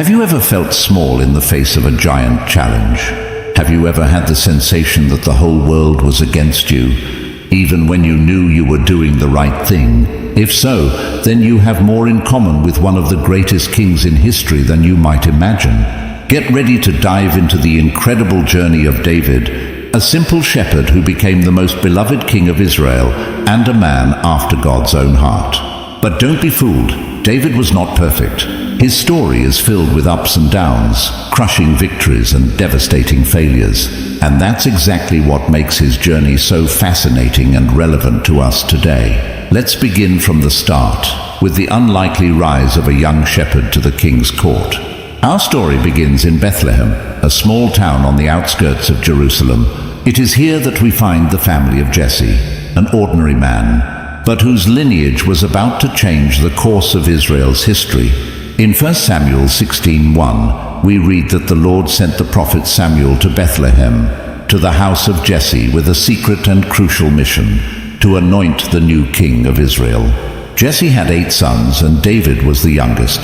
Have you ever felt small in the face of a giant challenge? Have you ever had the sensation that the whole world was against you, even when you knew you were doing the right thing? If so, then you have more in common with one of the greatest kings in history than you might imagine. Get ready to dive into the incredible journey of David, a simple shepherd who became the most beloved king of Israel and a man after God's own heart. But don't be fooled, David was not perfect. His story is filled with ups and downs, crushing victories and devastating failures. And that's exactly what makes his journey so fascinating and relevant to us today. Let's begin from the start, with the unlikely rise of a young shepherd to the king's court. Our story begins in Bethlehem, a small town on the outskirts of Jerusalem. It is here that we find the family of Jesse, an ordinary man, but whose lineage was about to change the course of Israel's history. In 1 Samuel 16:1, we read that the Lord sent the prophet Samuel to Bethlehem, to the house of Jesse, with a secret and crucial mission, to anoint the new king of Israel. Jesse had 8 sons, and David was the youngest.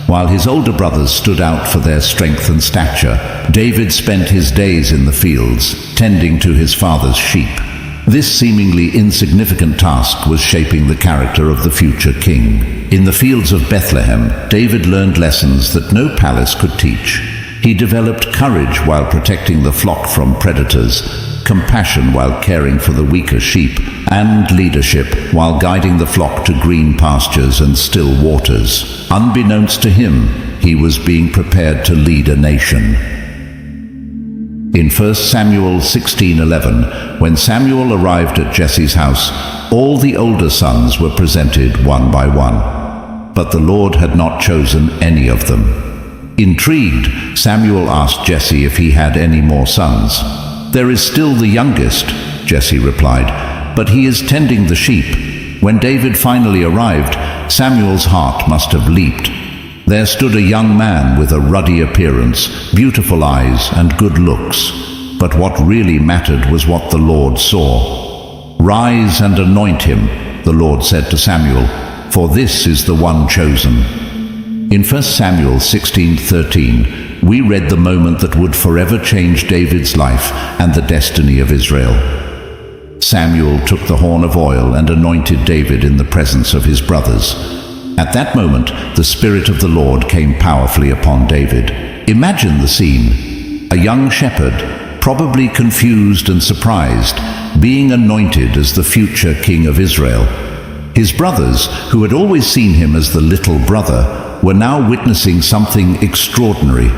While his older brothers stood out for their strength and stature, David spent his days in the fields, tending to his father's sheep. This seemingly insignificant task was shaping the character of the future king. In the fields of Bethlehem, David learned lessons that no palace could teach. He developed courage while protecting the flock from predators, compassion while caring for the weaker sheep, and leadership while guiding the flock to green pastures and still waters. Unbeknownst to him, he was being prepared to lead a nation. In 1 Samuel 16:11, when Samuel arrived at Jesse's house, all the older sons were presented one by one. But the Lord had not chosen any of them. Intrigued, Samuel asked Jesse if he had any more sons. "There is still the youngest," Jesse replied, "but he is tending the sheep." When David finally arrived, Samuel's heart must have leaped. There stood a young man with a ruddy appearance, beautiful eyes, and good looks. But what really mattered was what the Lord saw. "Rise and anoint him," the Lord said to Samuel, "for this is the one chosen." In 1 Samuel 16:13, we read the moment that would forever change David's life and the destiny of Israel. Samuel took the horn of oil and anointed David in the presence of his brothers. At that moment, the Spirit of the Lord came powerfully upon David. Imagine the scene. A young shepherd, probably confused and surprised, being anointed as the future king of Israel. His brothers, who had always seen him as the little brother, were now witnessing something extraordinary.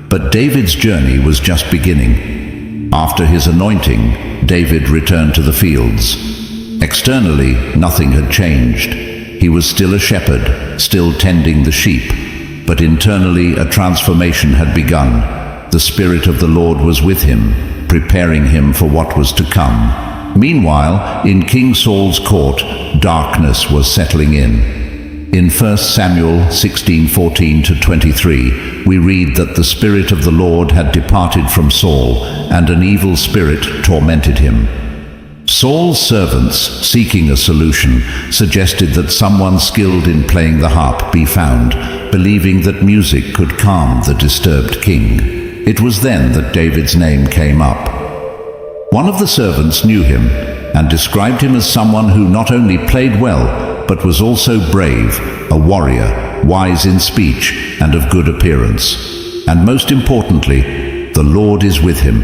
But David's journey was just beginning. After his anointing, David returned to the fields. Externally, nothing had changed. He was still a shepherd, still tending the sheep. But internally, a transformation had begun. The Spirit of the Lord was with him, preparing him for what was to come. Meanwhile, in King Saul's court, darkness was settling in. In 1 Samuel 16:14-23, we read that the Spirit of the Lord had departed from Saul, and an evil spirit tormented him. Saul's servants, seeking a solution, suggested that someone skilled in playing the harp be found, believing that music could calm the disturbed king. It was then that David's name came up. One of the servants knew him and described him as someone who not only played well, but was also brave, a warrior, wise in speech, and of good appearance. And most importantly, the Lord is with him.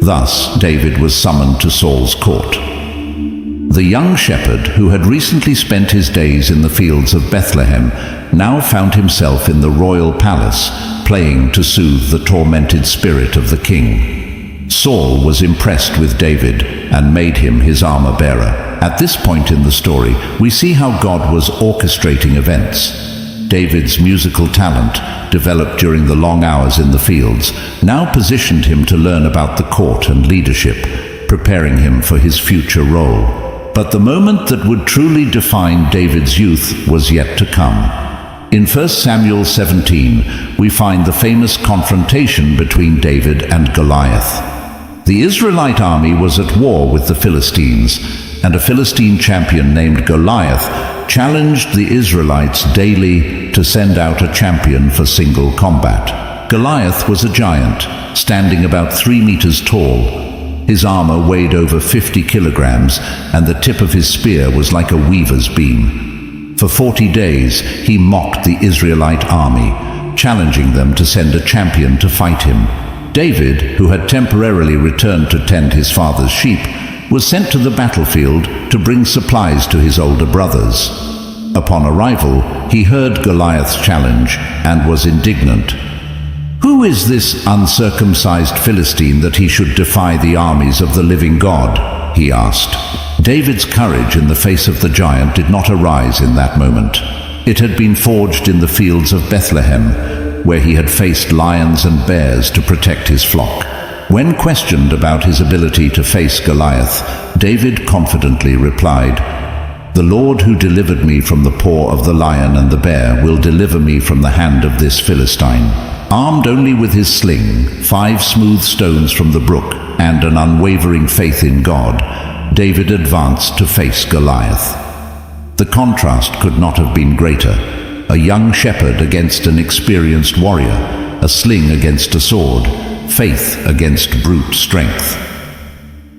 Thus, David was summoned to Saul's court. The young shepherd, who had recently spent his days in the fields of Bethlehem, now found himself in the royal palace, playing to soothe the tormented spirit of the king. Saul was impressed with David and made him his armor-bearer. At this point in the story, we see how God was orchestrating events. David's musical talent, developed during the long hours in the fields, now positioned him to learn about the court and leadership, preparing him for his future role. But the moment that would truly define David's youth was yet to come. In 1 Samuel 17, we find the famous confrontation between David and Goliath. The Israelite army was at war with the Philistines, and a Philistine champion named Goliath challenged the Israelites daily to send out a champion for single combat. Goliath was a giant, standing about 3 meters tall. His armor weighed over 50 kilograms, and the tip of his spear was like a weaver's beam. For 40 days, he mocked the Israelite army, challenging them to send a champion to fight him. David, who had temporarily returned to tend his father's sheep, was sent to the battlefield to bring supplies to his older brothers. Upon arrival, he heard Goliath's challenge and was indignant. "Who is this uncircumcised Philistine that he should defy the armies of the living God?" he asked. David's courage in the face of the giant did not arise in that moment. It had been forged in the fields of Bethlehem, where he had faced lions and bears to protect his flock. When questioned about his ability to face Goliath, David confidently replied, "The Lord who delivered me from the paw of the lion and the bear will deliver me from the hand of this Philistine." Armed only with his sling, 5 smooth stones from the brook, and an unwavering faith in God, David advanced to face Goliath. The contrast could not have been greater. A young shepherd against an experienced warrior, a sling against a sword, faith against brute strength.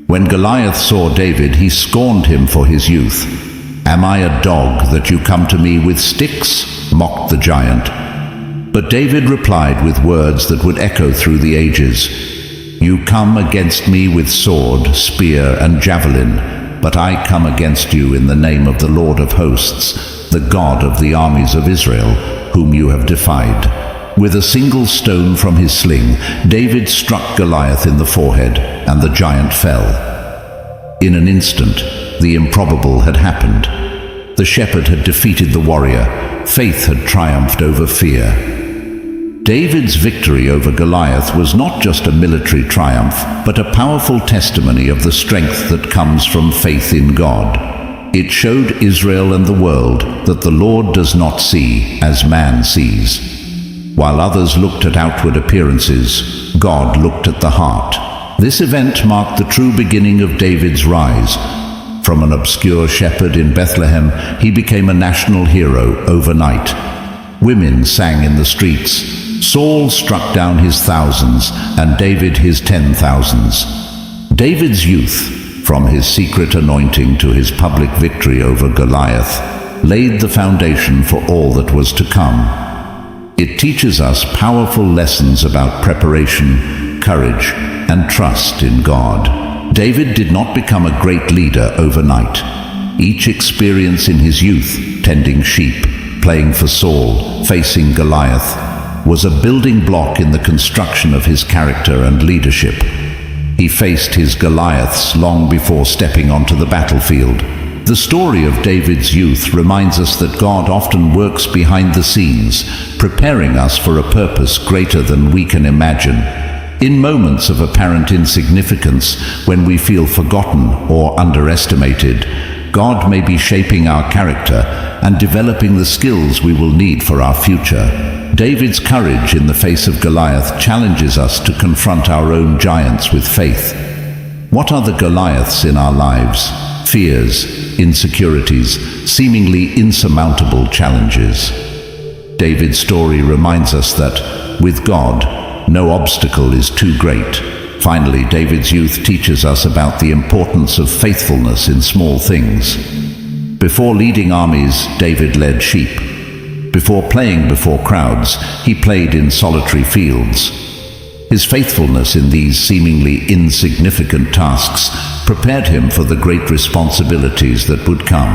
When Goliath saw David, he scorned him for his youth. "Am I a dog that you come to me with sticks?" mocked the giant. But David replied with words that would echo through the ages. "You come against me with sword, spear, and javelin, but I come against you in the name of the Lord of hosts, the God of the armies of Israel, whom you have defied." With a single stone from his sling, David struck Goliath in the forehead, and the giant fell. In an instant, the improbable had happened. The shepherd had defeated the warrior. Faith had triumphed over fear. David's victory over Goliath was not just a military triumph, but a powerful testimony of the strength that comes from faith in God. It showed Israel and the world that the Lord does not see as man sees. While others looked at outward appearances, God looked at the heart. This event marked the true beginning of David's rise. From an obscure shepherd in Bethlehem, he became a national hero overnight. Women sang in the streets. Saul struck down his thousands, and David his 10,000s. David's youth, from his secret anointing to his public victory over Goliath, laid the foundation for all that was to come. It teaches us powerful lessons about preparation, courage, and trust in God. David did not become a great leader overnight. Each experience in his youth, tending sheep, playing for Saul, facing Goliath, was a building block in the construction of his character and leadership. He faced his Goliaths long before stepping onto the battlefield. The story of David's youth reminds us that God often works behind the scenes, preparing us for a purpose greater than we can imagine. In moments of apparent insignificance, when we feel forgotten or underestimated, God may be shaping our character and developing the skills we will need for our future. David's courage in the face of Goliath challenges us to confront our own giants with faith. What are the Goliaths in our lives? Fears, insecurities, seemingly insurmountable challenges. David's story reminds us that, with God, no obstacle is too great. Finally, David's youth teaches us about the importance of faithfulness in small things. Before leading armies, David led sheep. Before playing before crowds, he played in solitary fields. His faithfulness in these seemingly insignificant tasks prepared him for the great responsibilities that would come.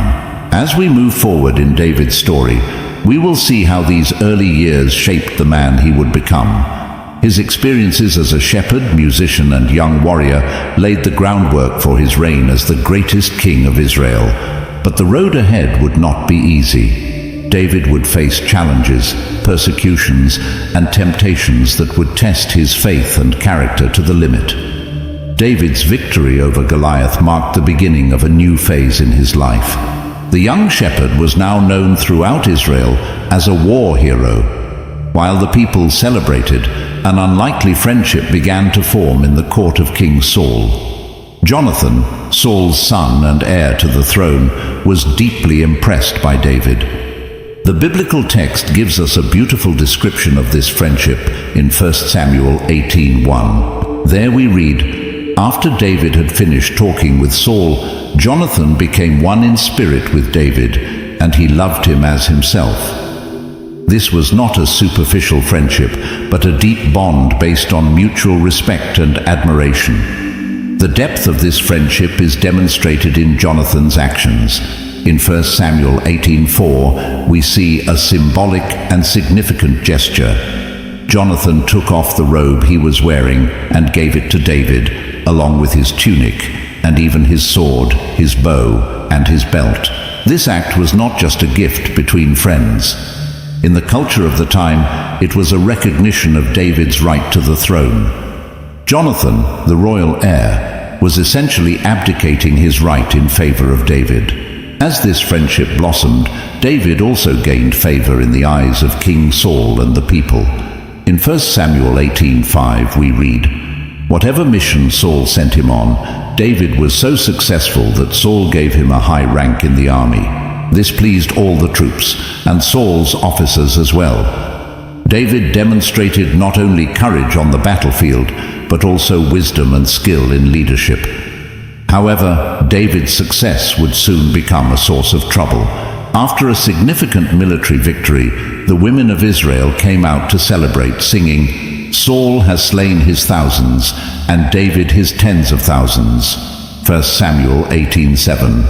As we move forward in David's story, we will see how these early years shaped the man he would become. His experiences as a shepherd, musician, and young warrior laid the groundwork for his reign as the greatest king of Israel. But the road ahead would not be easy. David would face challenges, persecutions, and temptations that would test his faith and character to the limit. David's victory over Goliath marked the beginning of a new phase in his life. The young shepherd was now known throughout Israel as a war hero. While the people celebrated, an unlikely friendship began to form in the court of King Saul. Jonathan, Saul's son and heir to the throne, was deeply impressed by David. The biblical text gives us a beautiful description of this friendship in 1 Samuel 18:1. There we read, "After David had finished talking with Saul, Jonathan became one in spirit with David, and he loved him as himself." This was not a superficial friendship, but a deep bond based on mutual respect and admiration. The depth of this friendship is demonstrated in Jonathan's actions. In 1 Samuel 18:4, we see a symbolic and significant gesture. Jonathan took off the robe he was wearing and gave it to David, along with his tunic, and even his sword, his bow, and his belt. This act was not just a gift between friends. In the culture of the time, it was a recognition of David's right to the throne. Jonathan, the royal heir, was essentially abdicating his right in favor of David. As this friendship blossomed, David also gained favor in the eyes of King Saul and the people. In 1 Samuel 18:5 we read, "Whatever mission Saul sent him on, David was so successful that Saul gave him a high rank in the army. This pleased all the troops, and Saul's officers as well." David demonstrated not only courage on the battlefield, but also wisdom and skill in leadership. However, David's success would soon become a source of trouble. After a significant military victory, the women of Israel came out to celebrate, singing, "Saul has slain his thousands, and David his tens of thousands." 1 Samuel 18:7.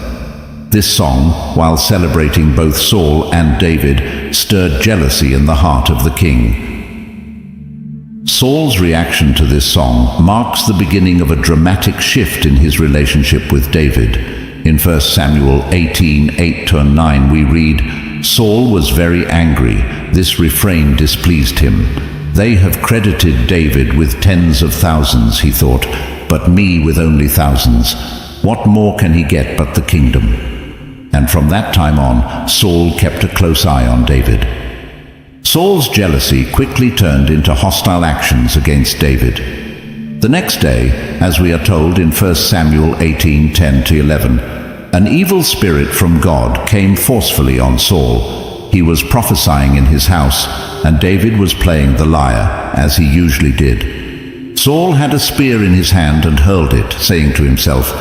This song, while celebrating both Saul and David, stirred jealousy in the heart of the king. Saul's reaction to this song marks the beginning of a dramatic shift in his relationship with David. In 1 Samuel 18:8-9 we read, "Saul was very angry. This refrain displeased him. They have credited David with tens of thousands, he thought, but me with only thousands. What more can he get but the kingdom?" And from that time on, Saul kept a close eye on David. Saul's jealousy quickly turned into hostile actions against David. The next day, as we are told in 1 Samuel 18:10-11, an evil spirit from God came forcefully on Saul. He was prophesying in his house, and David was playing the lyre, as he usually did. Saul had a spear in his hand and hurled it, saying to himself,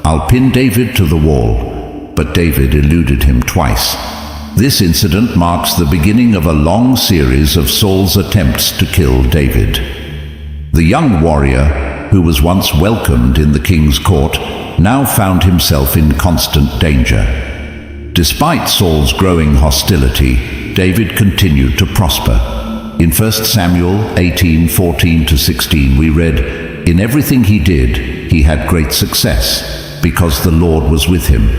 "I'll pin David to the wall." But David eluded him twice. This incident marks the beginning of a long series of Saul's attempts to kill David. The young warrior, who was once welcomed in the king's court, now found himself in constant danger. Despite Saul's growing hostility, David continued to prosper. In 1 Samuel 18:14-16 we read, "In everything he did, he had great success, because the Lord was with him.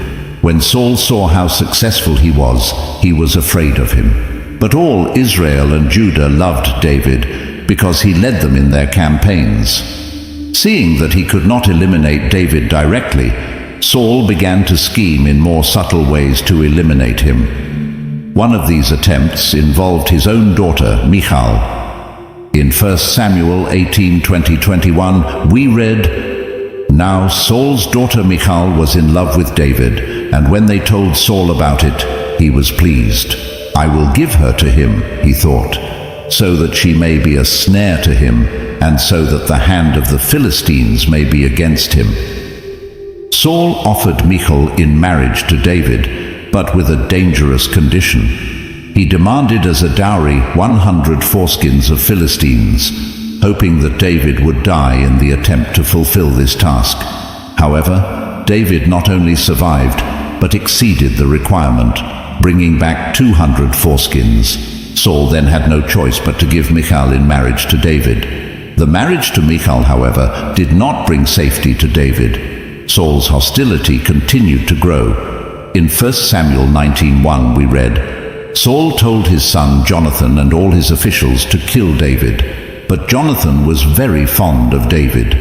When Saul saw how successful he was afraid of him. But all Israel and Judah loved David, because he led them in their campaigns." Seeing that he could not eliminate David directly, Saul began to scheme in more subtle ways to eliminate him. One of these attempts involved his own daughter, Michal. In 1 Samuel 18:20-21, we read, "Now Saul's daughter Michal was in love with David, and when they told Saul about it, he was pleased. 'I will give her to him,' he thought, 'so that she may be a snare to him, and so that the hand of the Philistines may be against him.' Saul offered Michal in marriage to David, but with a dangerous condition. He demanded as a dowry 100 foreskins of Philistines, hoping that David would die in the attempt to fulfill this task. However, David not only survived, but exceeded the requirement, bringing back 200 foreskins. Saul then had no choice but to give Michal in marriage to David. The marriage to Michal, however, did not bring safety to David. Saul's hostility continued to grow. In 1 Samuel 19:1 we read, "Saul told his son Jonathan and all his officials to kill David, but Jonathan was very fond of David."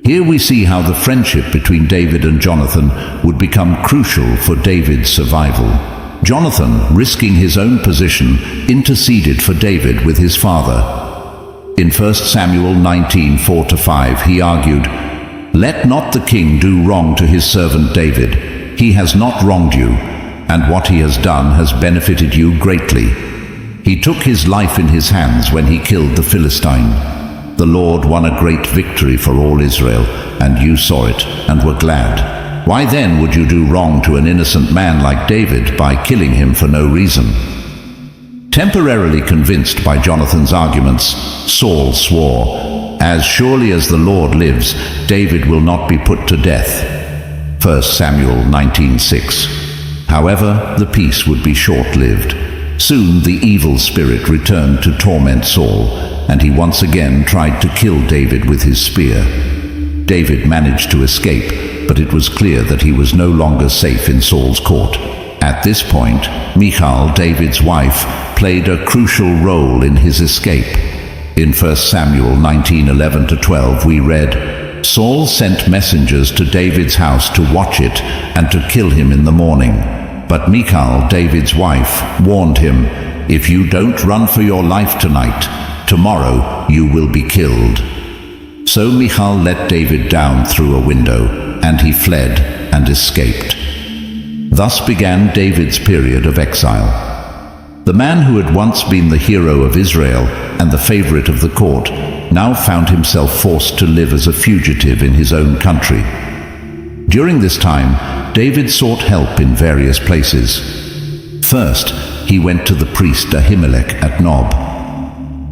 Here we see how the friendship between David and Jonathan would become crucial for David's survival. Jonathan, risking his own position, interceded for David with his father. In 1 Samuel 19:4-5 he argued, "Let not the king do wrong to his servant David. He has not wronged you, and what he has done has benefited you greatly. He took his life in his hands when he killed the Philistine. The Lord won a great victory for all Israel, and you saw it and were glad. Why then would you do wrong to an innocent man like David by killing him for no reason?" Temporarily convinced by Jonathan's arguments, Saul swore, "As surely as the Lord lives, David will not be put to death." 1 Samuel 19:6. However, the peace would be short-lived. Soon the evil spirit returned to torment Saul, and he once again tried to kill David with his spear. David managed to escape, but it was clear that he was no longer safe in Saul's court. At this point, Michal, David's wife, played a crucial role in his escape. In 1 Samuel 19:11-12 we read, "Saul sent messengers to David's house to watch it and to kill him in the morning. But Michal, David's wife, warned him, 'If you don't run for your life tonight, tomorrow you will be killed.' So Michal let David down through a window, and he fled and escaped. Thus began David's period of exile. The man who had once been the hero of Israel and the favorite of the court now found himself forced to live as a fugitive in his own country. During this time, David sought help in various places. First, he went to the priest Ahimelech at Nob.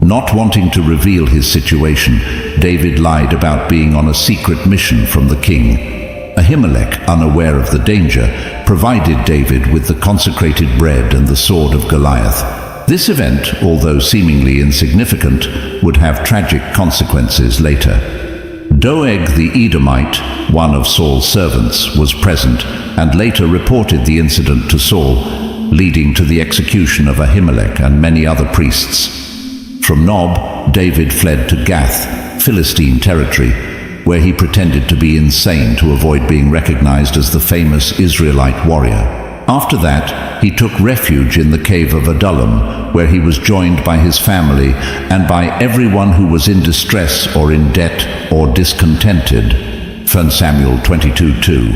Not wanting to reveal his situation, David lied about being on a secret mission from the king. Ahimelech, unaware of the danger, provided David with the consecrated bread and the sword of Goliath. This event, although seemingly insignificant, would have tragic consequences later. Doeg the Edomite, one of Saul's servants, was present and later reported the incident to Saul, leading to the execution of Ahimelech and many other priests. From Nob, David fled to Gath, Philistine territory, where he pretended to be insane to avoid being recognized as the famous Israelite warrior. After that, he took refuge in the cave of Adullam, where he was joined by his family and by everyone who was in distress or in debt or discontented. 1 Samuel 22:2.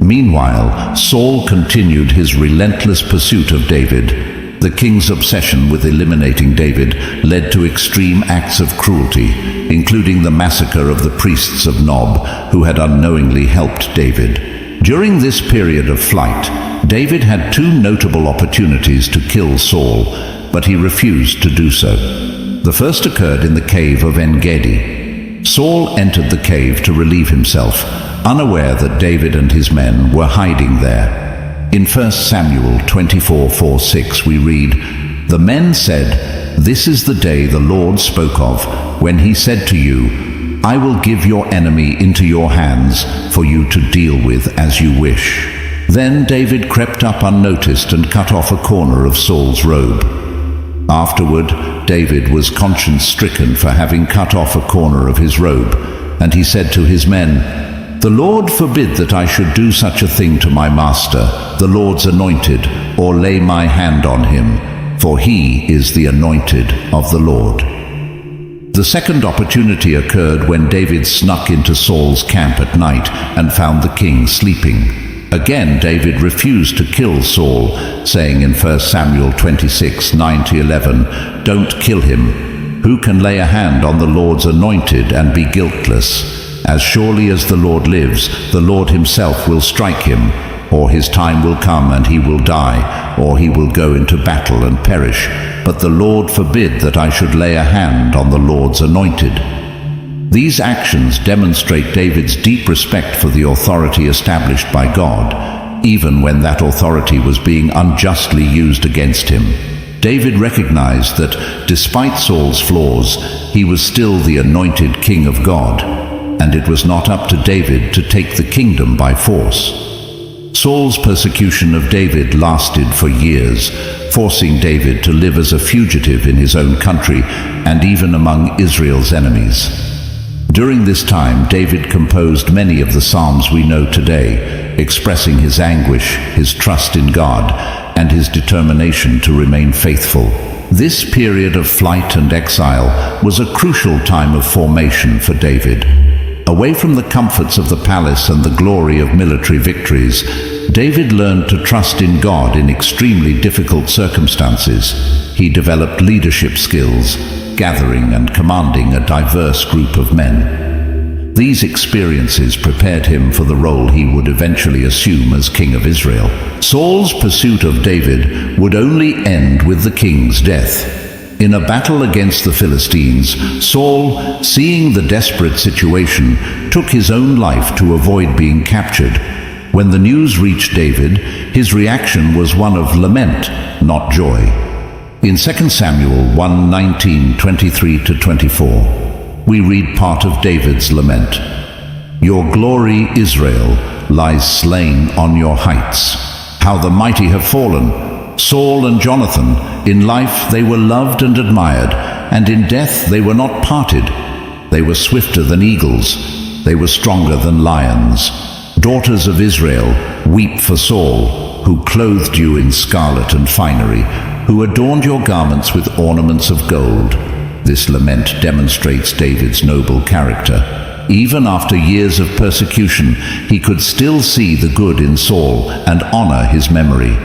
Meanwhile, Saul continued his relentless pursuit of David. The king's obsession with eliminating David led to extreme acts of cruelty, including the massacre of the priests of Nob, who had unknowingly helped David. During this period of flight, David had two notable opportunities to kill Saul, but he refused to do so. The first occurred in the cave of En-Gedi. Saul entered the cave to relieve himself, unaware that David and his men were hiding there. In 1 Samuel 24:4-6 we read, "The men said, 'This is the day the Lord spoke of, when he said to you, I will give your enemy into your hands for you to deal with as you wish.' Then David crept up unnoticed and cut off a corner of Saul's robe. Afterward, David was conscience-stricken for having cut off a corner of his robe, and he said to his men, 'The Lord forbid that I should do such a thing to my master, the Lord's anointed, or lay my hand on him, for he is the anointed of the Lord.'" The second opportunity occurred when David snuck into Saul's camp at night and found the king sleeping. Again, David refused to kill Saul, saying in 1 Samuel 26:9-11, "Don't kill him. Who can lay a hand on the Lord's anointed and be guiltless? As surely as the Lord lives, the Lord himself will strike him, or his time will come and he will die, or he will go into battle and perish. But the Lord forbid that I should lay a hand on the Lord's anointed." These actions demonstrate David's deep respect for the authority established by God, even when that authority was being unjustly used against him. David recognized that, despite Saul's flaws, he was still the anointed king of God, and it was not up to David to take the kingdom by force. Saul's persecution of David lasted for years, forcing David to live as a fugitive in his own country and even among Israel's enemies. During this time, David composed many of the Psalms we know today, expressing his anguish, his trust in God, and his determination to remain faithful. This period of flight and exile was a crucial time of formation for David. Away from the comforts of the palace and the glory of military victories, David learned to trust in God in extremely difficult circumstances. He developed leadership skills, gathering and commanding a diverse group of men. These experiences prepared him for the role he would eventually assume as king of Israel. Saul's pursuit of David would only end with the king's death. In a battle against the Philistines, Saul, seeing the desperate situation, took his own life to avoid being captured. When the news reached David, his reaction was one of lament, not joy. In 2 Samuel 1:19-23-24, we read part of David's lament. "Your glory, Israel, lies slain on your heights. How the mighty have fallen! Saul and Jonathan, in life they were loved and admired, and in death they were not parted. They were swifter than eagles, they were stronger than lions. Daughters of Israel, weep for Saul, who clothed you in scarlet and finery, who adorned your garments with ornaments of gold." This lament demonstrates David's noble character. Even after years of persecution, he could still see the good in Saul and honor his memory.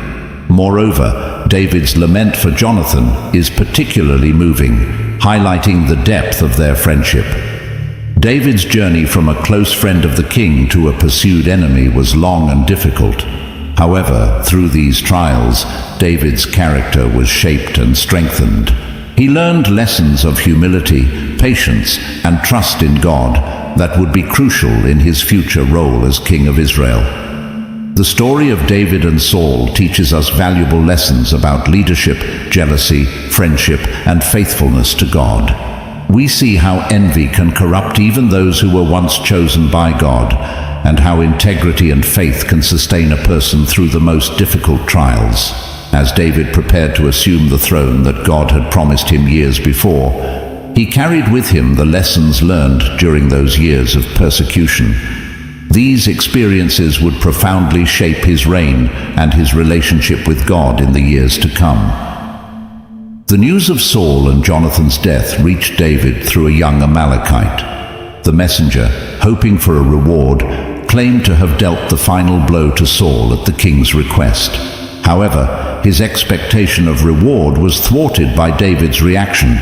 Moreover, David's lament for Jonathan is particularly moving, highlighting the depth of their friendship. David's journey from a close friend of the king to a pursued enemy was long and difficult. However, through these trials, David's character was shaped and strengthened. He learned lessons of humility, patience, and trust in God that would be crucial in his future role as king of Israel. The story of David and Saul teaches us valuable lessons about leadership, jealousy, friendship, and faithfulness to God. We see how envy can corrupt even those who were once chosen by God, and how integrity and faith can sustain a person through the most difficult trials. As David prepared to assume the throne that God had promised him years before, he carried with him the lessons learned during those years of persecution. These experiences would profoundly shape his reign and his relationship with God in the years to come. The news of Saul and Jonathan's death reached David through a young Amalekite. The messenger, hoping for a reward, claimed to have dealt the final blow to Saul at the king's request. However, his expectation of reward was thwarted by David's reaction.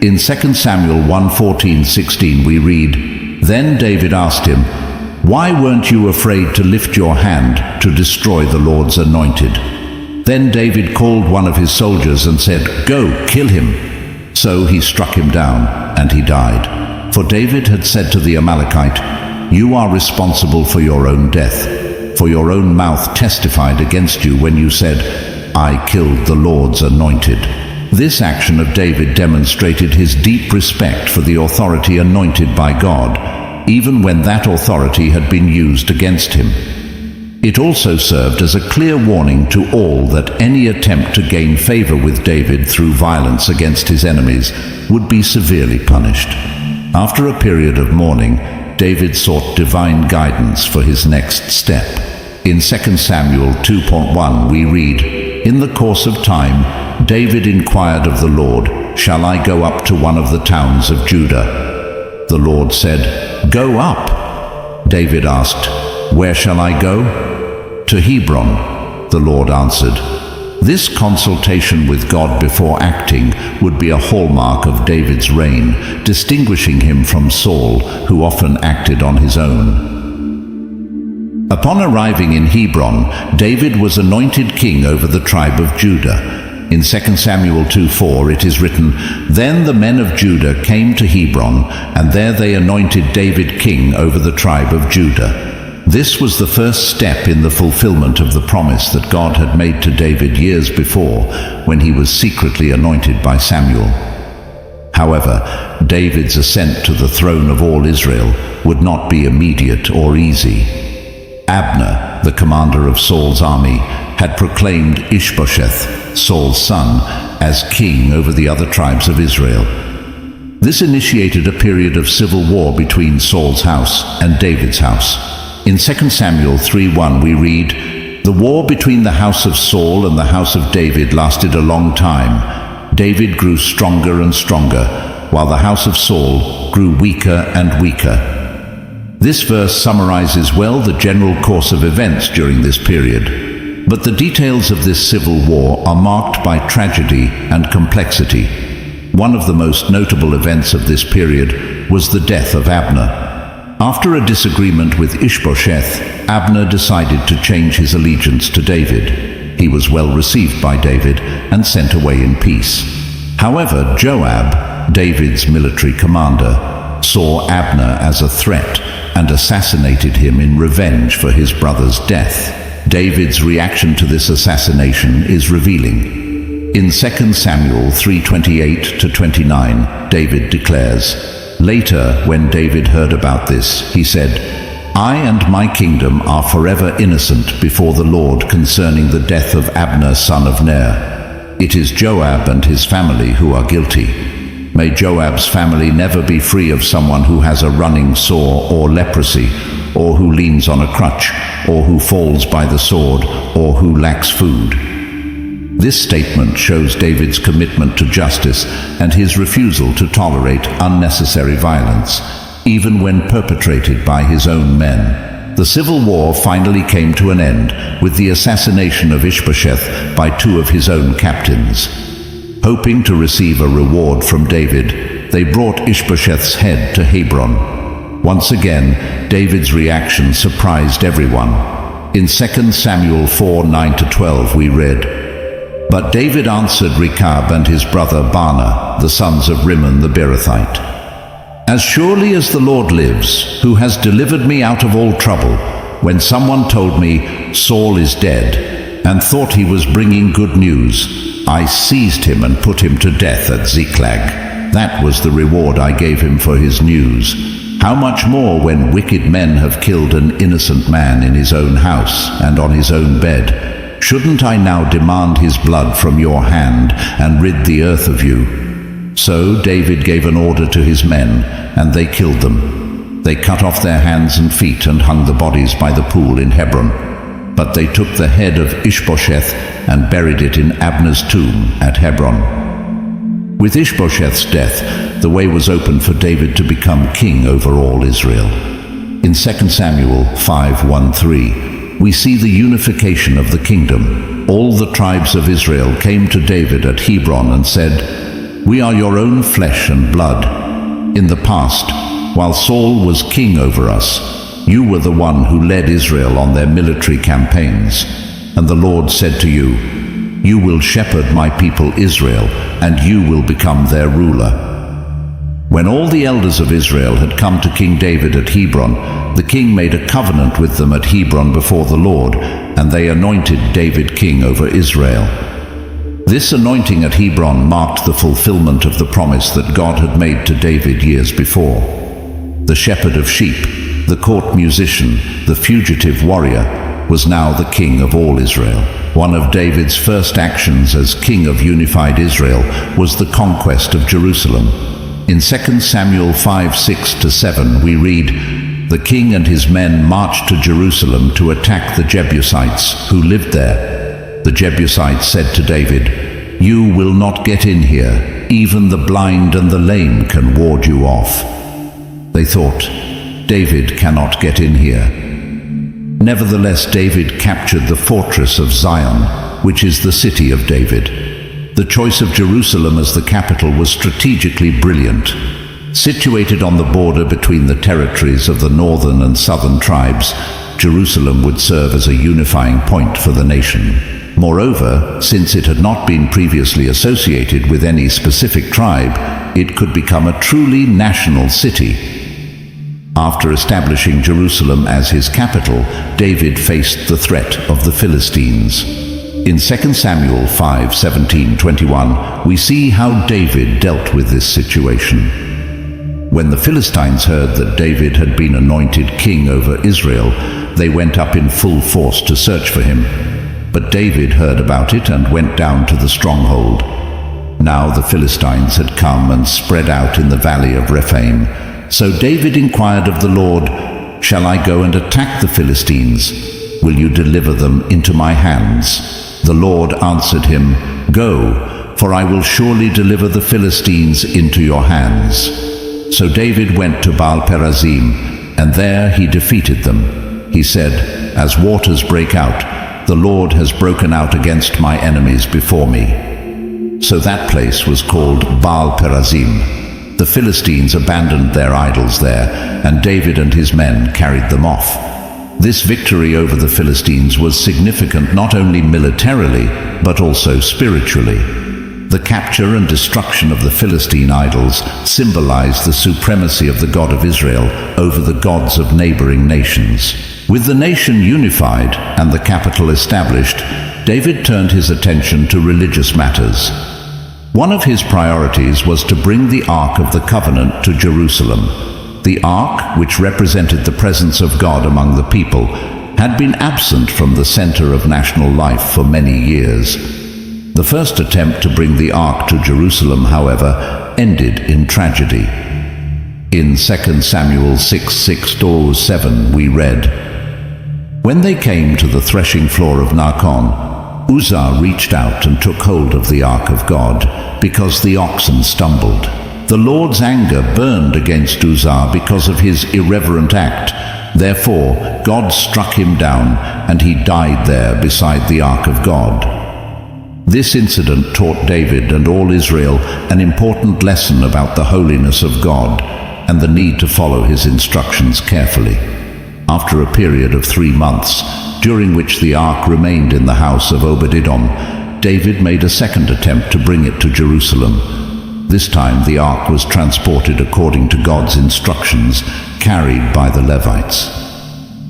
In 2 Samuel 1:14-16 we read, "Then David asked him, 'Why weren't you afraid to lift your hand to destroy the Lord's anointed?' Then David called one of his soldiers and said, 'Go, kill him.' So he struck him down, and he died. For David had said to the Amalekite, 'You are responsible for your own death. For your own mouth testified against you when you said, I killed the Lord's anointed.'" This action of David demonstrated his deep respect for the authority anointed by God, even when that authority had been used against him. It also served as a clear warning to all that any attempt to gain favor with David through violence against his enemies would be severely punished. After a period of mourning, David sought divine guidance for his next step. In 2 Samuel 2:1 we read, "In the course of time, David inquired of the Lord, 'Shall I go up to one of the towns of Judah?' The Lord said, 'Go up.' David asked, 'Where shall I go?' 'To Hebron,' the Lord answered. This consultation with God before acting would be a hallmark of David's reign, distinguishing him from Saul, who often acted on his own. Upon arriving in Hebron, David was anointed king over the tribe of Judah. In 2 Samuel 2:4 it is written, "Then the men of Judah came to Hebron, and there they anointed David king over the tribe of Judah." This was the first step in the fulfillment of the promise that God had made to David years before, when he was secretly anointed by Samuel. However, David's ascent to the throne of all Israel would not be immediate or easy. Abner, the commander of Saul's army, had proclaimed Ishbosheth, Saul's son, as king over the other tribes of Israel. This initiated a period of civil war between Saul's house and David's house. In 2 Samuel 3:1 we read, "The war between the house of Saul and the house of David lasted a long time. David grew stronger and stronger, while the house of Saul grew weaker and weaker." This verse summarizes well the general course of events during this period, but the details of this civil war are marked by tragedy and complexity. One of the most notable events of this period was the death of Abner. After a disagreement with Ishbosheth, Abner decided to change his allegiance to David. He was well received by David and sent away in peace. However, Joab, David's military commander, saw Abner as a threat and assassinated him in revenge for his brother's death. David's reaction to this assassination is revealing. In 2 Samuel 3:28-29, David declares, "Later, when David heard about this, he said, 'I and my kingdom are forever innocent before the Lord concerning the death of Abner son of Ner. It is Joab and his family who are guilty. May Joab's family never be free of someone who has a running sore or leprosy, or who leans on a crutch, or who falls by the sword, or who lacks food.'" This statement shows David's commitment to justice and his refusal to tolerate unnecessary violence, even when perpetrated by his own men. The civil war finally came to an end with the assassination of Ishbosheth by two of his own captains. Hoping to receive a reward from David, they brought Ishbosheth's head to Hebron. Once again, David's reaction surprised everyone. In 2 Samuel 4:9-12 we read, "But David answered Rechab and his brother Baanah, the sons of Rimmon the Beerothite, 'As surely as the Lord lives, who has delivered me out of all trouble, when someone told me, Saul is dead, and thought he was bringing good news, I seized him and put him to death at Ziklag. That was the reward I gave him for his news. How much more when wicked men have killed an innocent man in his own house and on his own bed? Shouldn't I now demand his blood from your hand and rid the earth of you?' So David gave an order to his men, and they killed them. They cut off their hands and feet and hung the bodies by the pool in Hebron. But they took the head of Ishbosheth and buried it in Abner's tomb at Hebron." With Ishbosheth's death, the way was open for David to become king over all Israel. In 2 Samuel 5:1-3, we see the unification of the kingdom. All the tribes of Israel came to David at Hebron and said, "We are your own flesh and blood. In the past, while Saul was king over us, you were the one who led Israel on their military campaigns. And the Lord said to you, 'You will shepherd my people Israel, and you will become their ruler.'" When all the elders of Israel had come to King David at Hebron, the king made a covenant with them at Hebron before the Lord, and they anointed David king over Israel. This anointing at Hebron marked the fulfillment of the promise that God had made to David years before. The shepherd of sheep, the court musician, the fugitive warrior, was now the king of all Israel. One of David's first actions as king of unified Israel was the conquest of Jerusalem. In 2 Samuel 5:6-7 we read, "The king and his men marched to Jerusalem to attack the Jebusites who lived there. The Jebusites said to David, 'You will not get in here. Even the blind and the lame can ward you off.' They thought, 'David cannot get in here.' Nevertheless, David captured the fortress of Zion, which is the city of David. The choice of Jerusalem as the capital was strategically brilliant. Situated on the border between the territories of the northern and southern tribes, Jerusalem would serve as a unifying point for the nation. Moreover, since it had not been previously associated with any specific tribe, it could become a truly national city. After establishing Jerusalem as his capital, David faced the threat of the Philistines. In 2 Samuel 5:17-21, we see how David dealt with this situation. When the Philistines heard that David had been anointed king over Israel, they went up in full force to search for him. But David heard about it and went down to the stronghold. Now the Philistines had come and spread out in the valley of Rephaim. So David inquired of the Lord, "Shall I go and attack the Philistines? Will you deliver them into my hands?" The Lord answered him, "Go, for I will surely deliver the Philistines into your hands." So David went to Baal-perazim, and there he defeated them. He said, "As waters break out, the Lord has broken out against my enemies before me." So that place was called Baal-perazim. The Philistines abandoned their idols there, and David and his men carried them off. This victory over the Philistines was significant not only militarily, but also spiritually. The capture and destruction of the Philistine idols symbolized the supremacy of the God of Israel over the gods of neighboring nations. With the nation unified and the capital established, David turned his attention to religious matters. One of his priorities was to bring the Ark of the Covenant to Jerusalem. The Ark, which represented the presence of God among the people, had been absent from the center of national life for many years. The first attempt to bring the Ark to Jerusalem, however, ended in tragedy. In 2 Samuel 6:6-7 we read, "When they came to the threshing floor of Narcon, Uzzah reached out and took hold of the Ark of God, because the oxen stumbled. The Lord's anger burned against Uzzah because of his irreverent act. Therefore, God struck him down, and he died there beside the Ark of God." This incident taught David and all Israel an important lesson about the holiness of God and the need to follow his instructions carefully. After a period of 3 months, during which the ark remained in the house of Obed-Edom, David made a second attempt to bring it to Jerusalem. This time the ark was transported according to God's instructions, carried by the Levites.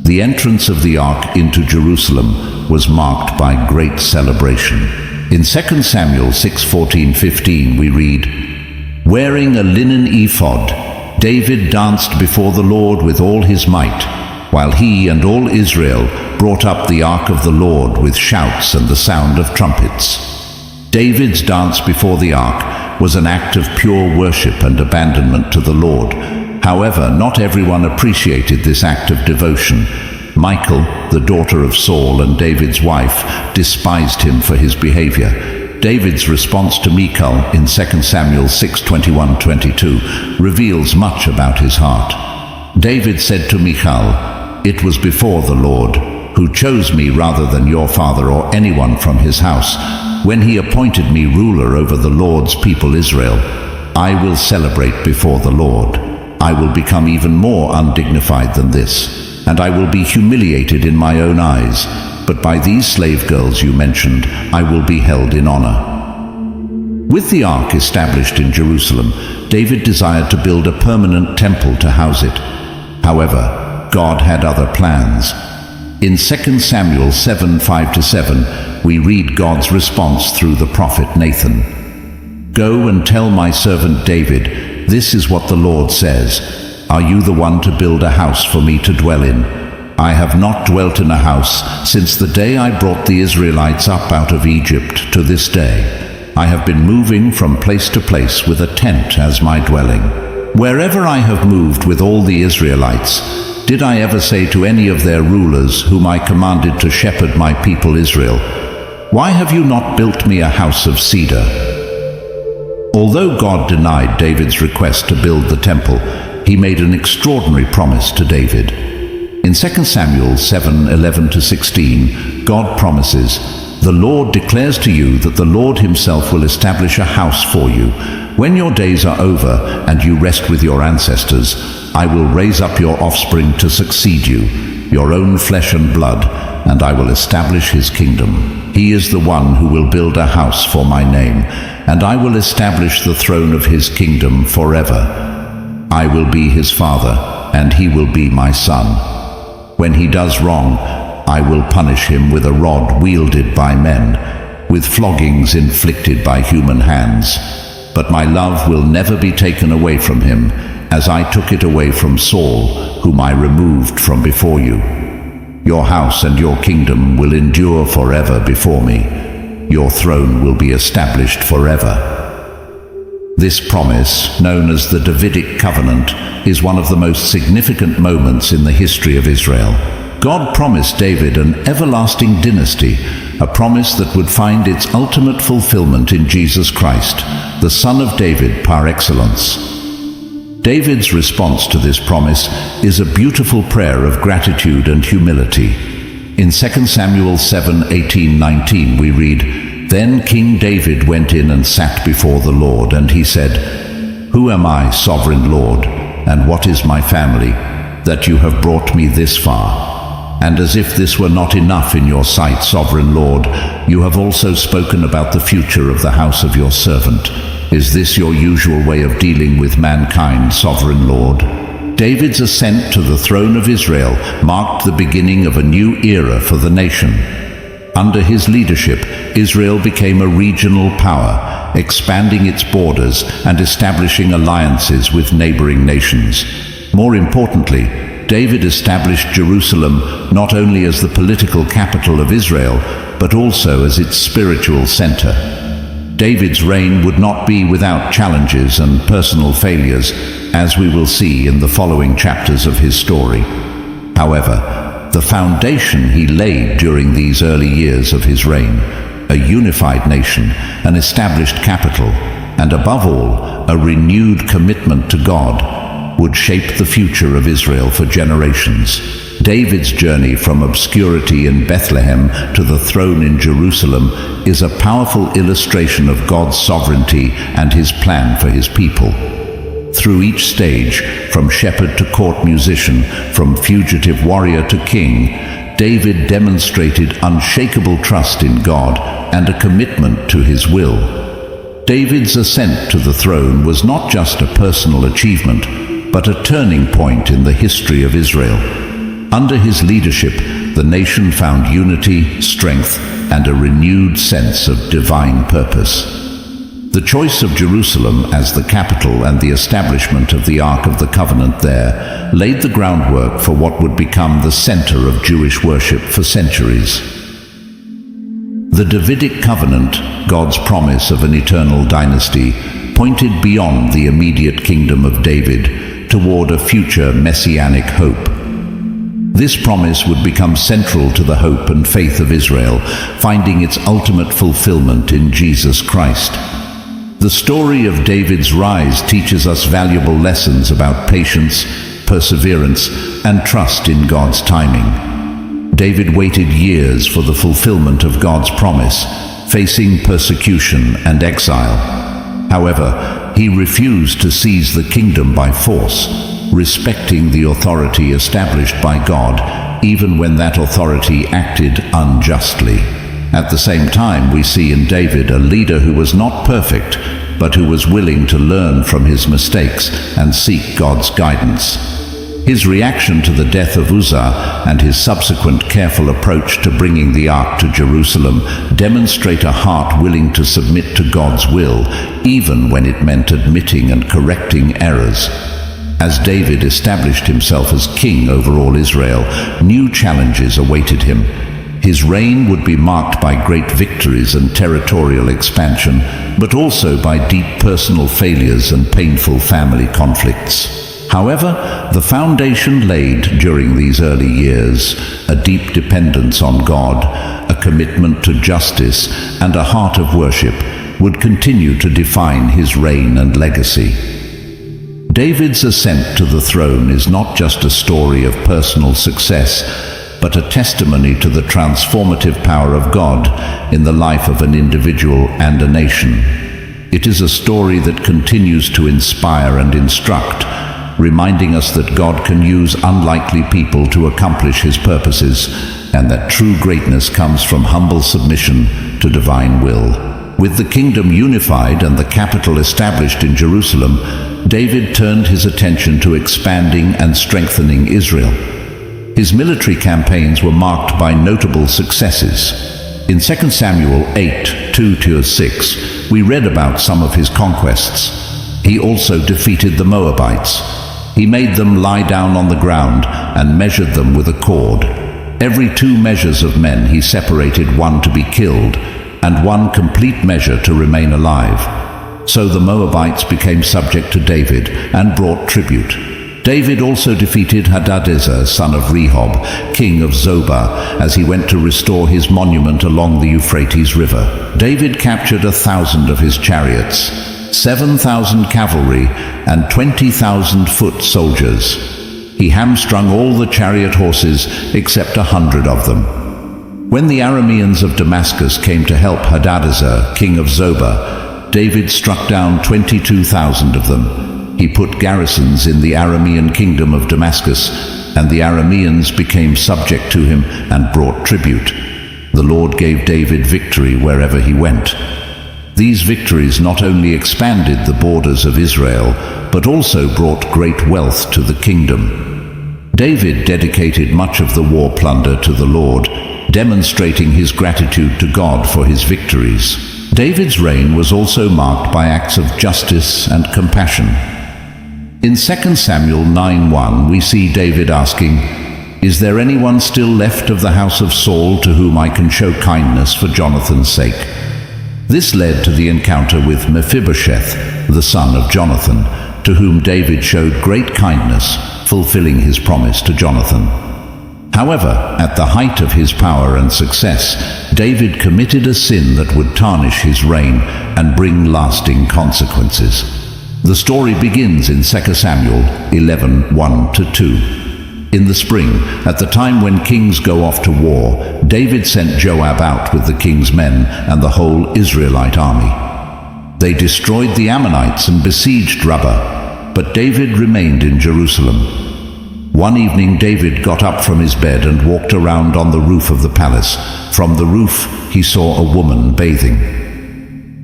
The entrance of the ark into Jerusalem was marked by great celebration. In 2 Samuel 6:14-15 we read, "Wearing a linen ephod, David danced before the Lord with all his might, while he and all Israel brought up the ark of the Lord with shouts and the sound of trumpets." David's dance before the ark was an act of pure worship and abandonment to the Lord. However, not everyone appreciated this act of devotion. Michal, the daughter of Saul and David's wife, despised him for his behavior. David's response to Michal in 2 Samuel 6:21-22 reveals much about his heart. David said to Michal, "It was before the Lord, who chose me rather than your father or anyone from his house, when he appointed me ruler over the Lord's people Israel. I will celebrate before the Lord. I will become even more undignified than this, and I will be humiliated in my own eyes. But by these slave girls you mentioned, I will be held in honor." With the ark established in Jerusalem, David desired to build a permanent temple to house it. However, God had other plans. In 2 Samuel 7:5-7, we read God's response through the prophet Nathan. "Go and tell my servant David, this is what the Lord says. Are you the one to build a house for me to dwell in? I have not dwelt in a house since the day I brought the Israelites up out of Egypt to this day. I have been moving from place to place with a tent as my dwelling. Wherever I have moved with all the Israelites, did I ever say to any of their rulers whom I commanded to shepherd my people Israel, 'Why have you not built me a house of cedar?'" Although God denied David's request to build the temple, he made an extraordinary promise to David. In 2 Samuel 7:11-16, God promises, "The Lord declares to you that the Lord himself will establish a house for you. When your days are over and you rest with your ancestors, I will raise up your offspring to succeed you, your own flesh and blood, and I will establish his kingdom. He is the one who will build a house for my name, and I will establish the throne of his kingdom forever. I will be his father, and he will be my son. When he does wrong, I will punish him with a rod wielded by men, with floggings inflicted by human hands. But my love will never be taken away from him, as I took it away from Saul, whom I removed from before you. Your house and your kingdom will endure forever before me. Your throne will be established forever." This promise, known as the Davidic covenant, is one of the most significant moments in the history of Israel. God promised David an everlasting dynasty, a promise that would find its ultimate fulfillment in Jesus Christ, the Son of David par excellence. David's response to this promise is a beautiful prayer of gratitude and humility. In 2 Samuel 7:18-19 we read, "Then King David went in and sat before the Lord, and he said, 'Who am I, sovereign Lord, and what is my family, that you have brought me this far? And as if this were not enough in your sight, sovereign Lord, you have also spoken about the future of the house of your servant. Is this your usual way of dealing with mankind, sovereign Lord?'" David's ascent to the throne of Israel marked the beginning of a new era for the nation. Under his leadership, Israel became a regional power, expanding its borders and establishing alliances with neighboring nations. More importantly, David established Jerusalem not only as the political capital of Israel, but also as its spiritual center. David's reign would not be without challenges and personal failures, as we will see in the following chapters of his story. However, the foundation he laid during these early years of his reign, a unified nation, an established capital, and above all, a renewed commitment to God, would shape the future of Israel for generations. David's journey from obscurity in Bethlehem to the throne in Jerusalem is a powerful illustration of God's sovereignty and his plan for his people. Through each stage, from shepherd to court musician, from fugitive warrior to king, David demonstrated unshakable trust in God and a commitment to his will. David's ascent to the throne was not just a personal achievement, but a turning point in the history of Israel. Under his leadership, the nation found unity, strength, and a renewed sense of divine purpose. The choice of Jerusalem as the capital and the establishment of the Ark of the Covenant there laid the groundwork for what would become the center of Jewish worship for centuries. The Davidic covenant, God's promise of an eternal dynasty, pointed beyond the immediate kingdom of David toward a future messianic hope. This promise would become central to the hope and faith of Israel, finding its ultimate fulfillment in Jesus Christ. The story of David's rise teaches us valuable lessons about patience, perseverance, and trust in God's timing. David waited years for the fulfillment of God's promise, facing persecution and exile. However, he refused to seize the kingdom by force, respecting the authority established by God, even when that authority acted unjustly. At the same time, we see in David a leader who was not perfect, but who was willing to learn from his mistakes and seek God's guidance. His reaction to the death of Uzzah and his subsequent careful approach to bringing the ark to Jerusalem demonstrate a heart willing to submit to God's will, even when it meant admitting and correcting errors. As David established himself as king over all Israel, new challenges awaited him. His reign would be marked by great victories and territorial expansion, but also by deep personal failures and painful family conflicts. However, the foundation laid during these early years, a deep dependence on God, a commitment to justice, and a heart of worship, would continue to define his reign and legacy. David's ascent to the throne is not just a story of personal success, but a testimony to the transformative power of God in the life of an individual and a nation. It is a story that continues to inspire and instruct, reminding us that God can use unlikely people to accomplish his purposes, and that true greatness comes from humble submission to divine will. With the kingdom unified and the capital established in Jerusalem, David turned his attention to expanding and strengthening Israel. His military campaigns were marked by notable successes. In 2 Samuel 8:2-6, we read about some of his conquests. He also defeated the Moabites. He made them lie down on the ground and measured them with a cord. Every 2 measures of men he separated one to be killed, and 1 complete measure to remain alive. So the Moabites became subject to David and brought tribute. David also defeated Hadadezer, son of Rehob, king of Zobah, as he went to restore his monument along the Euphrates River. David captured 1,000 of his chariots, 7,000 cavalry, and 20,000 foot soldiers. He hamstrung all the chariot horses except 100 of them. When the Arameans of Damascus came to help Hadadezer, king of Zobah, David struck down 22,000 of them. He put garrisons in the Aramean kingdom of Damascus, and the Arameans became subject to him and brought tribute. The Lord gave David victory wherever he went. These victories not only expanded the borders of Israel, but also brought great wealth to the kingdom. David dedicated much of the war plunder to the Lord, demonstrating his gratitude to God for his victories. David's reign was also marked by acts of justice and compassion. In 2 Samuel 9:1 we see David asking, "Is there anyone still left of the house of Saul to whom I can show kindness for Jonathan's sake?" This led to the encounter with Mephibosheth, the son of Jonathan, to whom David showed great kindness, fulfilling his promise to Jonathan. However, at the height of his power and success, David committed a sin that would tarnish his reign and bring lasting consequences. The story begins in 2 Samuel 11:1-2. In the spring, at the time when kings go off to war, David sent Joab out with the king's men and the whole Israelite army. They destroyed the Ammonites and besieged Rabbah, but David remained in Jerusalem. One evening David got up from his bed and walked around on the roof of the palace. From the roof he saw a woman bathing.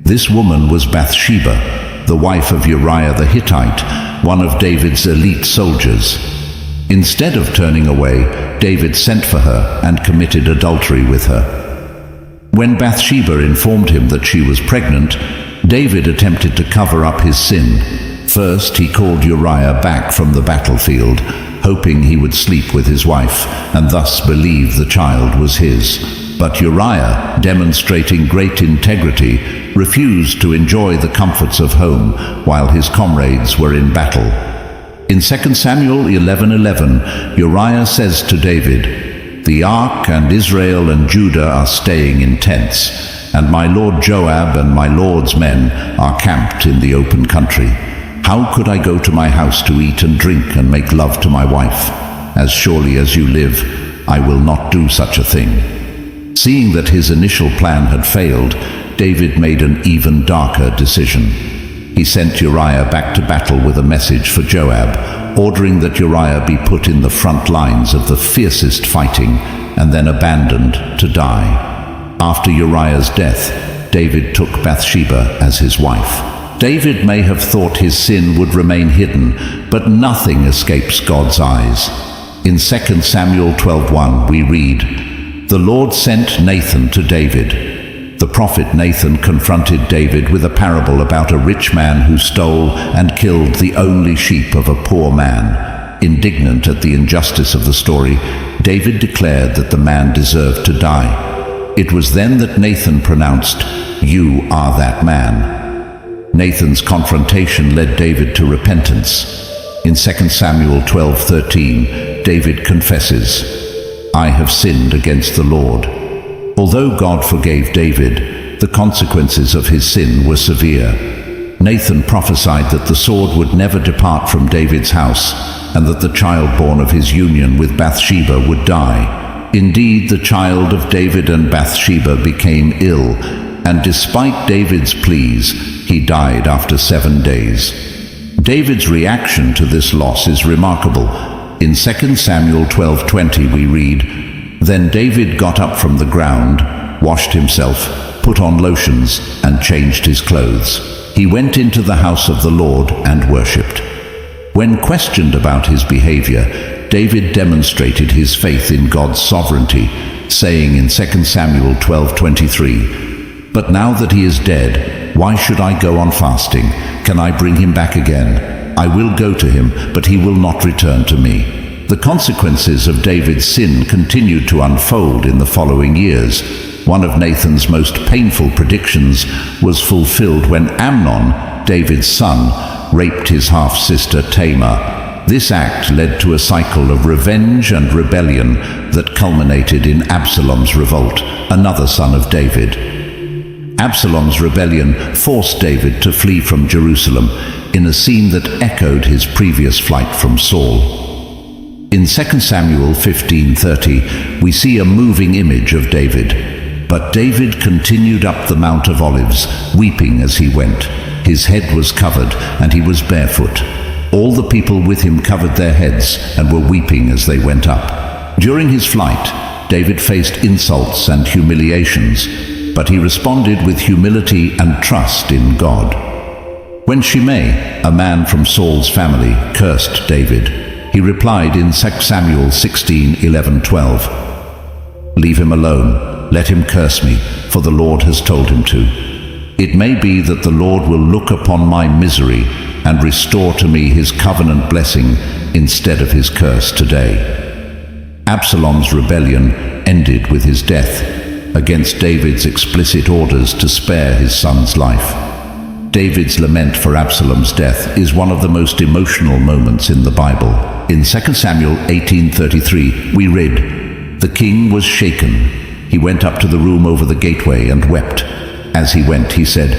This woman was Bathsheba, the wife of Uriah the Hittite, one of David's elite soldiers. Instead of turning away, David sent for her and committed adultery with her. When Bathsheba informed him that she was pregnant, David attempted to cover up his sin. First, he called Uriah back from the battlefield, hoping he would sleep with his wife and thus believe the child was his. But Uriah, demonstrating great integrity, refused to enjoy the comforts of home while his comrades were in battle. In 2 Samuel 11:11, Uriah says to David, "The ark and Israel and Judah are staying in tents, and my lord Joab and my lord's men are camped in the open country. How could I go to my house to eat and drink and make love to my wife? As surely as you live, I will not do such a thing." Seeing that his initial plan had failed, David made an even darker decision. He sent Uriah back to battle with a message for Joab, ordering that Uriah be put in the front lines of the fiercest fighting and then abandoned to die. After Uriah's death, David took Bathsheba as his wife. David may have thought his sin would remain hidden, but nothing escapes God's eyes. In 2 Samuel 12:1 we read, "The Lord sent Nathan to David." The prophet Nathan confronted David with a parable about a rich man who stole and killed the only sheep of a poor man. Indignant at the injustice of the story, David declared that the man deserved to die. It was then that Nathan pronounced, "You are that man." Nathan's confrontation led David to repentance. In 2 Samuel 12:13, David confesses, "I have sinned against the Lord." Although God forgave David, the consequences of his sin were severe. Nathan prophesied that the sword would never depart from David's house, and that the child born of his union with Bathsheba would die. Indeed, the child of David and Bathsheba became ill, and despite David's pleas, he died after 7 days. David's reaction to this loss is remarkable. In 2 Samuel 12:20 we read, "Then David got up from the ground, washed himself, put on lotions, and changed his clothes. He went into the house of the Lord and worshipped." When questioned about his behavior, David demonstrated his faith in God's sovereignty, saying in 2 Samuel 12:23, "But now that he is dead, why should I go on fasting? Can I bring him back again? I will go to him, but he will not return to me." The consequences of David's sin continued to unfold in the following years. One of Nathan's most painful predictions was fulfilled when Amnon, David's son, raped his half-sister Tamar. This act led to a cycle of revenge and rebellion that culminated in Absalom's revolt, another son of David. Absalom's rebellion forced David to flee from Jerusalem in a scene that echoed his previous flight from Saul. In 2 Samuel 15:30, we see a moving image of David. But David continued up the Mount of Olives, weeping as he went. His head was covered, and he was barefoot. All the people with him covered their heads and were weeping as they went up. During his flight, David faced insults and humiliations, but he responded with humility and trust in God. When Shimei, a man from Saul's family, cursed David, he replied in 2 Samuel 16:11-12, "Leave him alone, let him curse me, for the Lord has told him to. It may be that the Lord will look upon my misery and restore to me his covenant blessing instead of his curse today." Absalom's rebellion ended with his death, against David's explicit orders to spare his son's life. David's lament for Absalom's death is one of the most emotional moments in the Bible. In 2 Samuel 18:33, we read, "The king was shaken. He went up to the room over the gateway and wept. As he went, he said,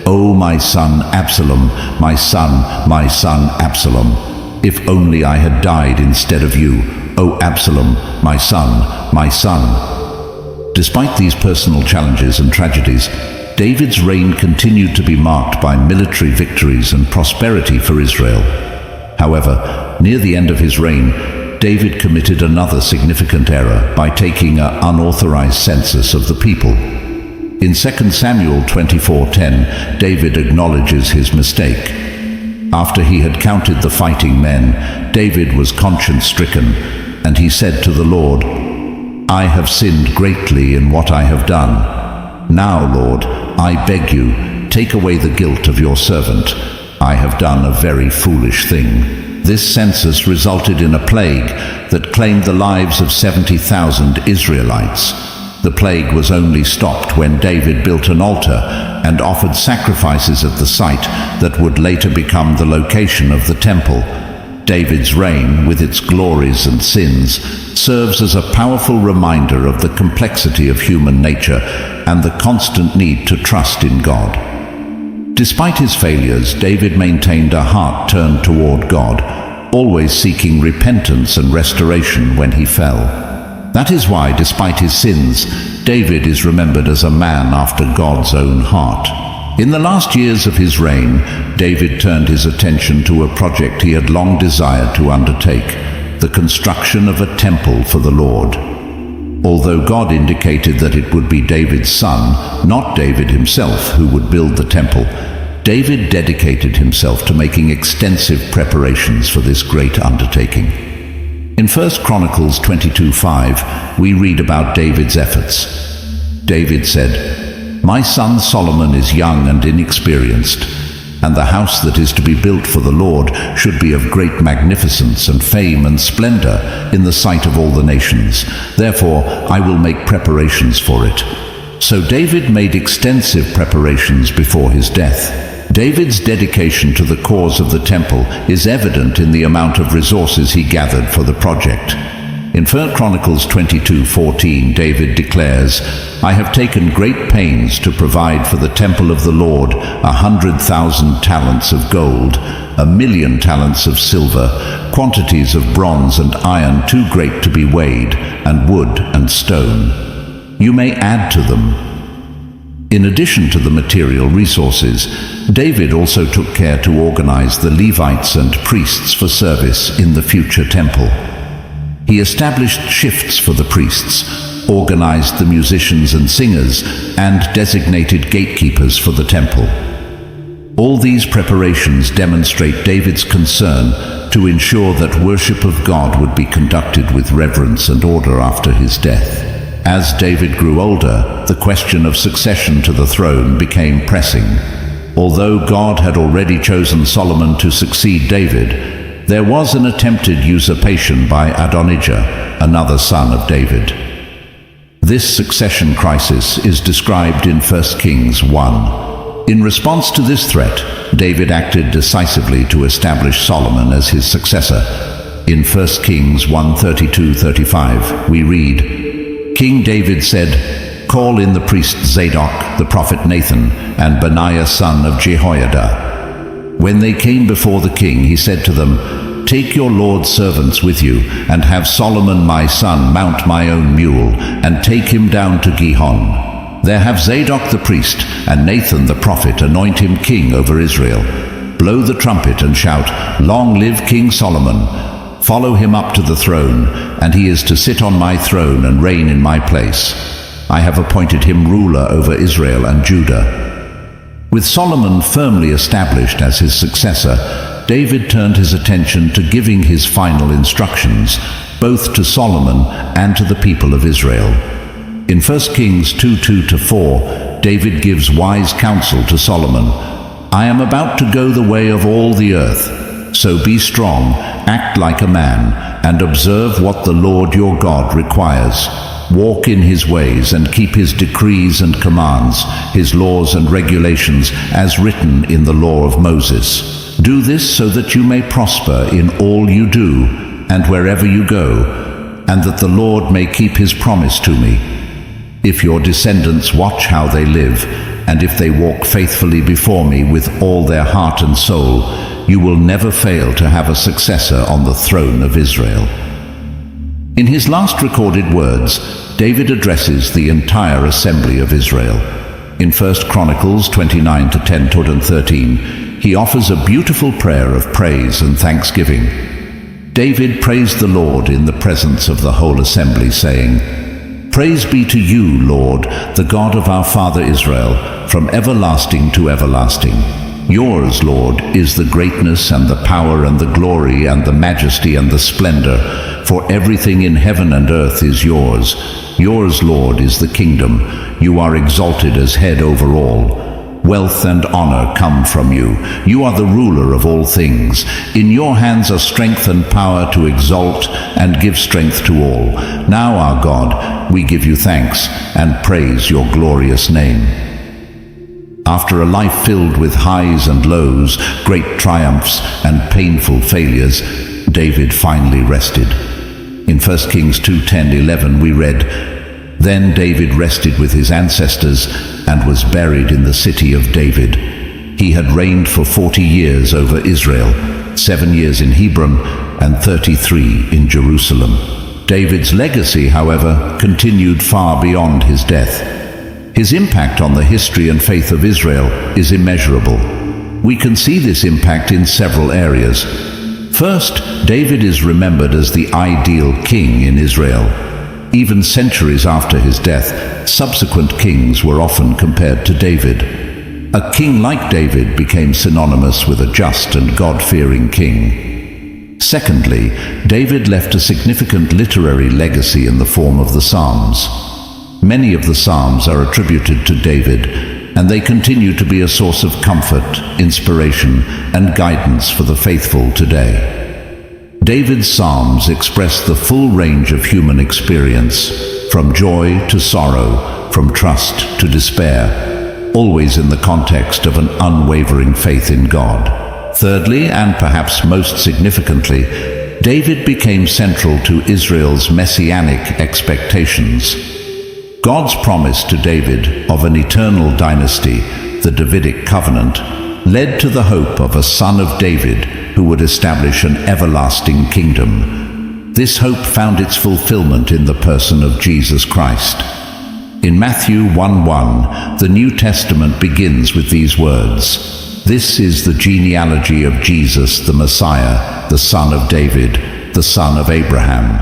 'O my son Absalom, my son Absalom, if only I had died instead of you, O Absalom, my son, my son.'" Despite these personal challenges and tragedies, David's reign continued to be marked by military victories and prosperity for Israel. However, near the end of his reign, David committed another significant error by taking an unauthorized census of the people. In 2 Samuel 24:10, David acknowledges his mistake. After he had counted the fighting men, David was conscience-stricken, and he said to the Lord, "I have sinned greatly in what I have done. Now, Lord, I beg you, take away the guilt of your servant. I have done a very foolish thing." This census resulted in a plague that claimed the lives of 70,000 Israelites. The plague was only stopped when David built an altar and offered sacrifices at the site that would later become the location of the temple. David's reign, with its glories and sins, serves as a powerful reminder of the complexity of human nature and the constant need to trust in God. Despite his failures, David maintained a heart turned toward God, always seeking repentance and restoration when he fell. That is why, despite his sins, David is remembered as a man after God's own heart. In the last years of his reign, David turned his attention to a project he had long desired to undertake, the construction of a temple for the Lord. Although God indicated that it would be David's son, not David himself, who would build the temple, David dedicated himself to making extensive preparations for this great undertaking. In 1 Chronicles 22:5, we read about David's efforts. David said, "My son Solomon is young and inexperienced, and the house that is to be built for the Lord should be of great magnificence and fame and splendor in the sight of all the nations. Therefore, I will make preparations for it." So David made extensive preparations before his death. David's dedication to the cause of the temple is evident in the amount of resources he gathered for the project. In 1 Chronicles 22:14, David declares, "I have taken great pains to provide for the temple of the Lord 100,000 talents of gold, 1,000,000 talents of silver, quantities of bronze and iron too great to be weighed, and wood and stone. You may add to them." In addition to the material resources, David also took care to organize the Levites and priests for service in the future temple. He established shifts for the priests, organized the musicians and singers, and designated gatekeepers for the temple. All these preparations demonstrate David's concern to ensure that worship of God would be conducted with reverence and order after his death. As David grew older, the question of succession to the throne became pressing. Although God had already chosen Solomon to succeed David, there was an attempted usurpation by Adonijah, another son of David. This succession crisis is described in 1 Kings 1. In response to this threat, David acted decisively to establish Solomon as his successor. In 1 Kings 1:32-35, we read, "King David said, call in the priest Zadok, the prophet Nathan, and Benaiah son of Jehoiada. When they came before the king, he said to them, "Take your Lord's servants with you, and have Solomon my son mount my own mule, and take him down to Gihon. There have Zadok the priest and Nathan the prophet anoint him king over Israel. Blow the trumpet and shout, 'Long live King Solomon!' Follow him up to the throne, and he is to sit on my throne and reign in my place. I have appointed him ruler over Israel and Judah." With Solomon firmly established as his successor, David turned his attention to giving his final instructions, both to Solomon and to the people of Israel. In 1 Kings 2:2-4, David gives wise counsel to Solomon. "I am about to go the way of all the earth. So be strong, act like a man, and observe what the Lord your God requires. Walk in his ways and keep his decrees and commands, his laws and regulations, as written in the law of Moses. Do this so that you may prosper in all you do, and wherever you go, and that the Lord may keep his promise to me. If your descendants watch how they live, and if they walk faithfully before me with all their heart and soul, you will never fail to have a successor on the throne of Israel." In his last recorded words, David addresses the entire assembly of Israel. In 1 Chronicles 29:10-13, he offers a beautiful prayer of praise and thanksgiving. David praised the Lord in the presence of the whole assembly, saying, "Praise be to you, Lord, the God of our father Israel, from everlasting to everlasting. Yours, Lord, is the greatness and the power and the glory and the majesty and the splendor, for everything in heaven and earth is yours. Yours, Lord, is the kingdom. You are exalted as head over all. Wealth and honor come from you. You are the ruler of all things. In your hands are strength and power to exalt and give strength to all. Now, our God, we give you thanks and praise your glorious name." After a life filled with highs and lows, great triumphs and painful failures, David finally rested. In 1 Kings 2:10-11 we read, "Then David rested with his ancestors and was buried in the city of David. He had reigned for 40 years over Israel, 7 years in Hebron and 33 in Jerusalem." David's legacy, however, continued far beyond his death. His impact on the history and faith of Israel is immeasurable. We can see this impact in several areas. First, David is remembered as the ideal king in Israel. Even centuries after his death, subsequent kings were often compared to David. A king like David became synonymous with a just and God-fearing king. Secondly, David left a significant literary legacy in the form of the Psalms. Many of the Psalms are attributed to David, and they continue to be a source of comfort, inspiration, and guidance for the faithful today. David's Psalms express the full range of human experience, from joy to sorrow, from trust to despair, always in the context of an unwavering faith in God. Thirdly, and perhaps most significantly, David became central to Israel's messianic expectations. God's promise to David of an eternal dynasty, the Davidic covenant, led to the hope of a son of David who would establish an everlasting kingdom. This hope found its fulfillment in the person of Jesus Christ. In Matthew 1:1, the New Testament begins with these words, "This is the genealogy of Jesus, the Messiah, the son of David, the son of Abraham."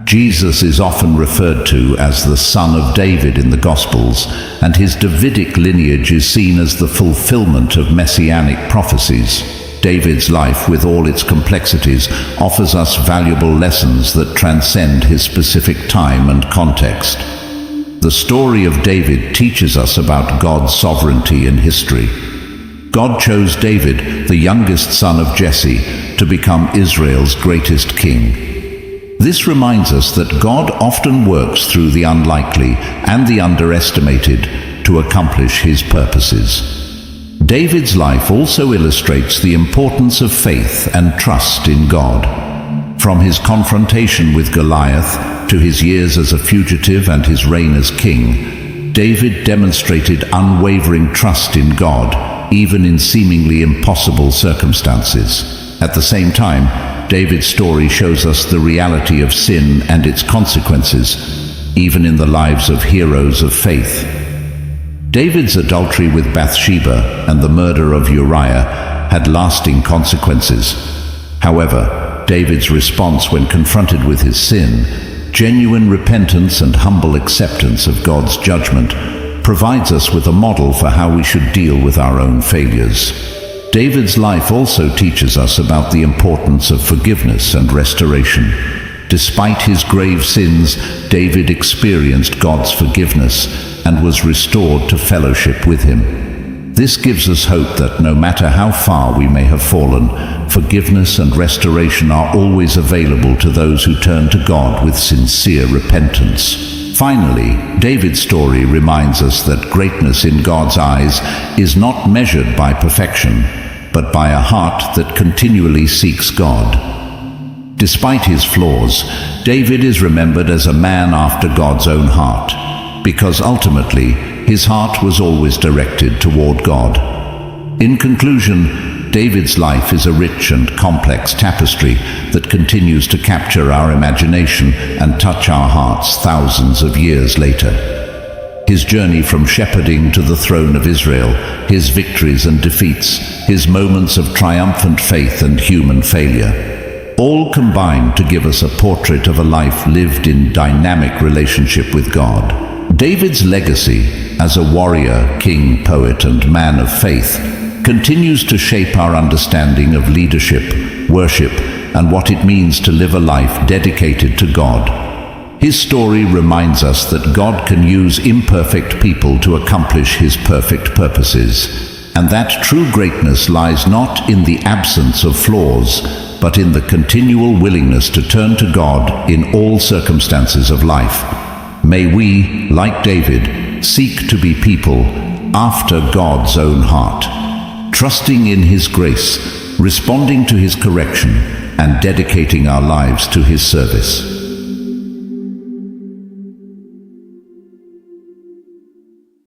Jesus is often referred to as the Son of David in the Gospels, and his Davidic lineage is seen as the fulfillment of messianic prophecies. David's life, with all its complexities, offers us valuable lessons that transcend his specific time and context. The story of David teaches us about God's sovereignty in history. God chose David, the youngest son of Jesse, to become Israel's greatest king. This reminds us that God often works through the unlikely and the underestimated to accomplish his purposes. David's life also illustrates the importance of faith and trust in God. From his confrontation with Goliath to his years as a fugitive and his reign as king, David demonstrated unwavering trust in God, even in seemingly impossible circumstances. At the same time, David's story shows us the reality of sin and its consequences, even in the lives of heroes of faith. David's adultery with Bathsheba and the murder of Uriah had lasting consequences. However, David's response when confronted with his sin, genuine repentance and humble acceptance of God's judgment, provides us with a model for how we should deal with our own failures. David's life also teaches us about the importance of forgiveness and restoration. Despite his grave sins, David experienced God's forgiveness and was restored to fellowship with him. This gives us hope that no matter how far we may have fallen, forgiveness and restoration are always available to those who turn to God with sincere repentance. Finally, David's story reminds us that greatness in God's eyes is not measured by perfection, but by a heart that continually seeks God. Despite his flaws, David is remembered as a man after God's own heart, because ultimately, his heart was always directed toward God. In conclusion, David's life is a rich and complex tapestry that continues to capture our imagination and touch our hearts thousands of years later. His journey from shepherding to the throne of Israel, his victories and defeats, his moments of triumphant faith and human failure, all combine to give us a portrait of a life lived in dynamic relationship with God. David's legacy as a warrior, king, poet, and man of faith continues to shape our understanding of leadership, worship, and what it means to live a life dedicated to God. His story reminds us that God can use imperfect people to accomplish his perfect purposes, and that true greatness lies not in the absence of flaws, but in the continual willingness to turn to God in all circumstances of life. May we, like David, seek to be people after God's own heart, trusting in his grace, responding to his correction, and dedicating our lives to his service.